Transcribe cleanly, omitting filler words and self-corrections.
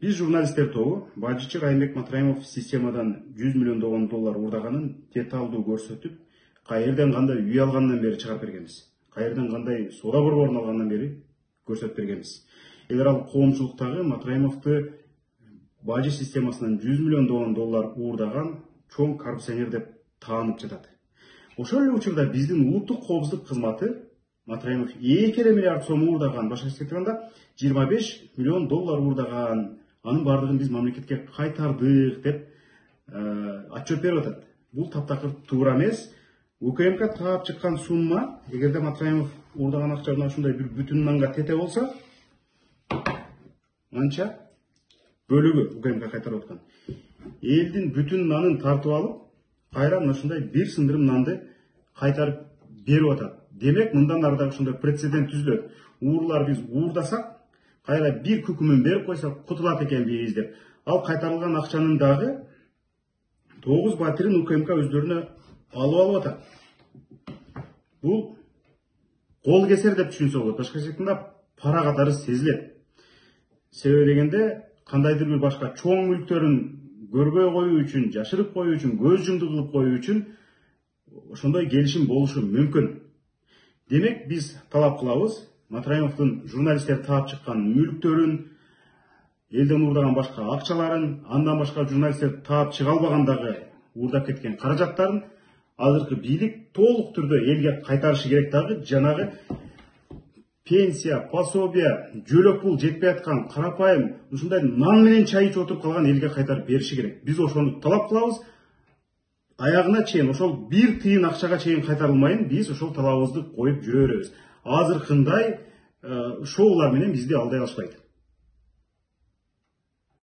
Биз журналисттер тобу бажычы Райымбек Матраимов системадан 100 миллион доллар уурдаганын деталдуу көрсөтүп, кайерден кандай үй алгандан бери чыгарып бергенбиз. Кайерден кандай соода борборун алгандан бери көрсөтүп бергенбиз. Элер ал коомчулуктагы Матраимовду бажы системасынан 100 миллион доллар уурдаган чоң коррупционер деп таанып жатат. Ошол эле учурда биздин улуттук коопсуздук кызматы Матраимов 2 миллиард сом уурдаган, башкача айтканда 25 миллион доллар уурдаган, анын бардыгын биз мамлекетке кайтардык деп отчет берип атат. Бул таптакыр туура эмес. УКМК таап чыккан сумма, эгерде Матраимов уурдаган акча ушундай бир бүтүн нанга тете болсо, анча бөлүгү УКМК кайтарып аткан. Элдин бүтүн нанын тартып алып, кайра ушундай бир сындырым нанды кайтарып берип атат. Демек, мындан ары дагы ушундай прецедент түзүлөт. Уурлар биз уурдасак, кайра бир күкүмүн берип койсок, кутулат экенбиз деп. Ал кайтарылган акчанын дагы 9 батирин УКМК өздөрүнө алып атат. Бул кол кесер деп түшүнсө болот. Башкача айтканда пара катары сезилет. Себеби дегенде, кандайдыр бир башка чоң мүлктөрүн көрбөй коюу үчүн, жашырып коюу үчүн, көз жумду кылып коюу үчүн ошондой келишим болушу мүмкүн. Демек, биз талап кылабыз, Матраимовдун журналисттер таап чыккан мүлктөрүн, элден уурдаган башка акчаларын, андан башка журналисттер таап чыга албагандагы уурдап кеткен каражаттарын азыркы бийлик толук түрдө элге кайтарышы керек. Дагы жанагы пенсия, пособия, жөлөк пул жетпей аткан карапайым ушундай нан менен чай ичип отуруп калган элге кайтарып бериши керек. Биз ошону талап кылабыз. Аягына чейин, ошол бир тыйын акчага чейин кайтарылмайын, биз ошол талабыбызды коюп жүрө беребиз. Азыркындай шоулар менен бизди алдай алышпайт.